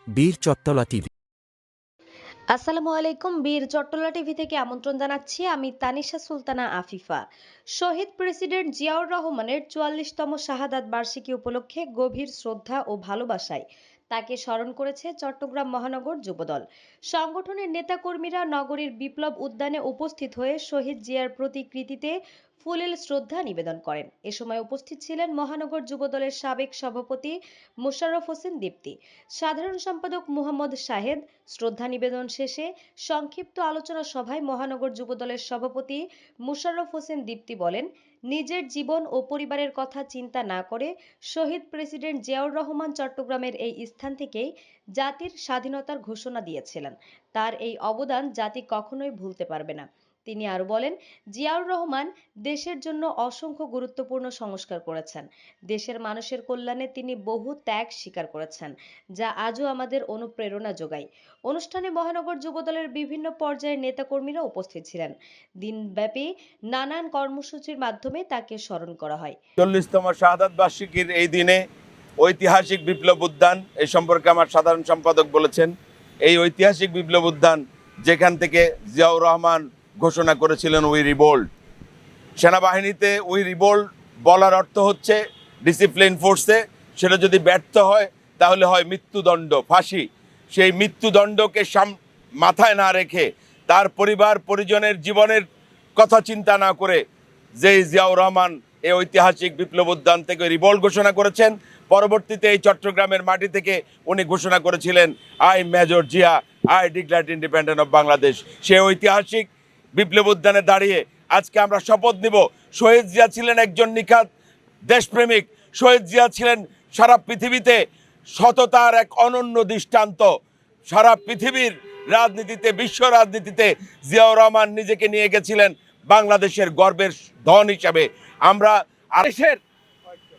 বীর চত্বলা টিভি। আসসালামু আলাইকুম। বীর চট্টলা টিভি থেকে আমন্ত্রণ জানাচ্ছি আমি তানিশা সুলতানা আফিফা। শহীদ প্রেসিডেন্ট জিয়াউর রহমানের ৪৪তম শাহাদাত বার্ষিকী উপলক্ষে গভীর শ্রদ্ধা ও ভালোবাসায় তাকে স্মরণ করেছে চট্টগ্রাম মহানগর যুবদল। সংগঠনের নেতাকর্মীরা নগরীর বিপ্লব উদ্যানে উপস্থিত হয়ে শহীদ জিয়ার প্রতিকৃতিতে ফুলেল শ্রদ্ধা নিবেদন করেন। এ সময় উপস্থিত ছিলেন মহানগর যুবদলের সাবেক সভাপতি মোশাররফ হোসেন দীপ্তি, সাধারণ সম্পাদক মুহাম্মদ শাহেদ। শ্রদ্ধা নিবেদন শেষে সংক্ষিপ্ত আলোচনা সভায় মহানগর যুবদলের সভাপতি মোশাররফ হোসেন দীপ্তি বলেন, নিজের জীবন ও পরিবারের কথা চিন্তা না করে শহীদ প্রেসিডেন্ট জিয়াউর রহমান চট্টগ্রামের এই স্থান থেকেই জাতির স্বাধীনতার ঘোষণা দিয়েছিলেন। তার এই অবদান জাতি কখনোই ভুলতে পারবে না। তিনি আরো বলেন, জিয়াউর রহমান দেশের জন্য অসংখ্য গুরুত্বপূর্ণ সংস্কার করেছেন। দেশের মানুষের কল্যাণে তিনি বহু ত্যাগ স্বীকার করেছেন, যা আজও আমাদের অনুপ্রেরণা যোগায়। অনুষ্ঠানে মহানগর যুবদলের বিভিন্ন পর্যায়ের নেতাকর্মীরা উপস্থিত ছিলেন। দিনব্যাপী নানান কর্মসূচির মাধ্যমে তাকে স্মরণ করা হয়। ৪০তম শাহাদাত বার্ষিকীর এই দিনে ঐতিহাসিক বিপ্লব উদ্যান এ সম্পর্কে আমার সাধারণ সম্পাদক বলেছেন, এই ঐতিহাসিক বিপ্লব উদ্যান যেখান থেকে জিয়াউর রহমান ঘোষণা করেছিলেন উই রিবোল্ড। সেনাবাহিনীতে উই রিবোল্ড বলার অর্থ হচ্ছে ডিসিপ্লিন ফোর্সে সেটা যদি ব্যর্থ হয় তাহলে হয় মৃত্যুদণ্ড, ফাঁসি। সেই মৃত্যুদণ্ডকে মাথায় না রেখে তার পরিবার পরিজনের জীবনের কথা চিন্তা না করে যে জিয়াউর রহমান এই ঐতিহাসিক বিপ্লব উদ্যান থেকে রিভোল্ট ঘোষণা করেছেন, পরবর্তীতে এই চট্টগ্রামের মাটি থেকে উনি ঘোষণা করেছিলেন I major Zia, I declare independent of Bangladesh. সেই ঐতিহাসিক বিপ্লব উদ্যানে দাঁড়িয়ে আজকে আমরা শপথ নিব, শহীদ জিয়া ছিলেন একজন নিখাত দেশপ্রেমিক। শহীদ জিয়া ছিলেন সারা পৃথিবীতে সততার এক অনন্য দৃষ্টান্ত। সারা পৃথিবীর রাজনীতিতে, বিশ্ব রাজনীতিতে জিয়াউর রহমান নিজেকে নিয়ে গেছিলেন বাংলাদেশের গর্বের ধন হিসাবে। আমরা দেশের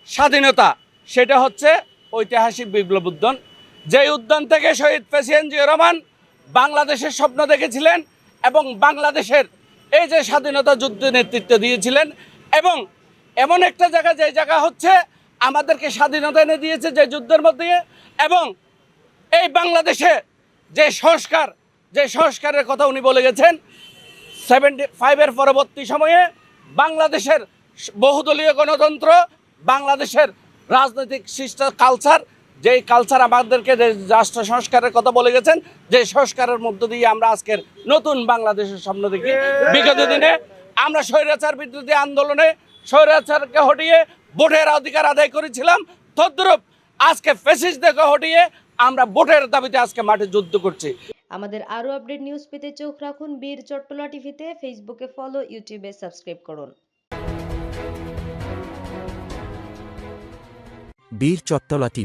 স্বাধীনতা সেটা হচ্ছে ঐতিহাসিক বিপ্লব উদ্যান, যেই উদ্যান থেকে শহীদ প্রেসিডেন্ট জিয়াউর রহমান বাংলাদেশের স্বপ্ন দেখেছিলেন এবং বাংলাদেশের এই যে স্বাধীনতা যুদ্ধে নেতৃত্ব দিয়েছিলেন। এবং এমন একটা জায়গা, যে জায়গা হচ্ছে আমাদেরকে স্বাধীনতা এনে দিয়েছে যে যুদ্ধের মধ্যে। এবং এই বাংলাদেশে যে সংস্কারের কথা উনি বলে গেছেন, 75-এর পরবর্তী সময়ে বাংলাদেশের বহুদলীয় গণতন্ত্র, বাংলাদেশের রাজনৈতিক কালচার, যেই কালচার আমাদেরকে যে রাষ্ট্র সংস্কারের কথা বলে গেছেন, যে সংস্কারের মধ্য দিয়ে আমরা আজকের নতুন বাংলাদেশের স্বপ্ন দেখি। বিগত দিনে আমরা স্বৈরাচার বিরোধী আন্দোলনে স্বৈরাচারকে হটিয়ে ভোটের অধিকার আদায় করেছিলাম, তদ্রূপ আজকে ফ্যাসিস্টদেরকে হটিয়ে আমরা ভোটের দাবিতে আজকে মাঠে যুদ্ধ করছি। আমাদের আরো আপডেট নিউজ পেতে চোখ রাখুন বীর চট্টলা টিভিতে। ফেসবুকে ফলো, ইউটিউবে সাবস্ক্রাইব করুন। বীর চত্বলা টিভি।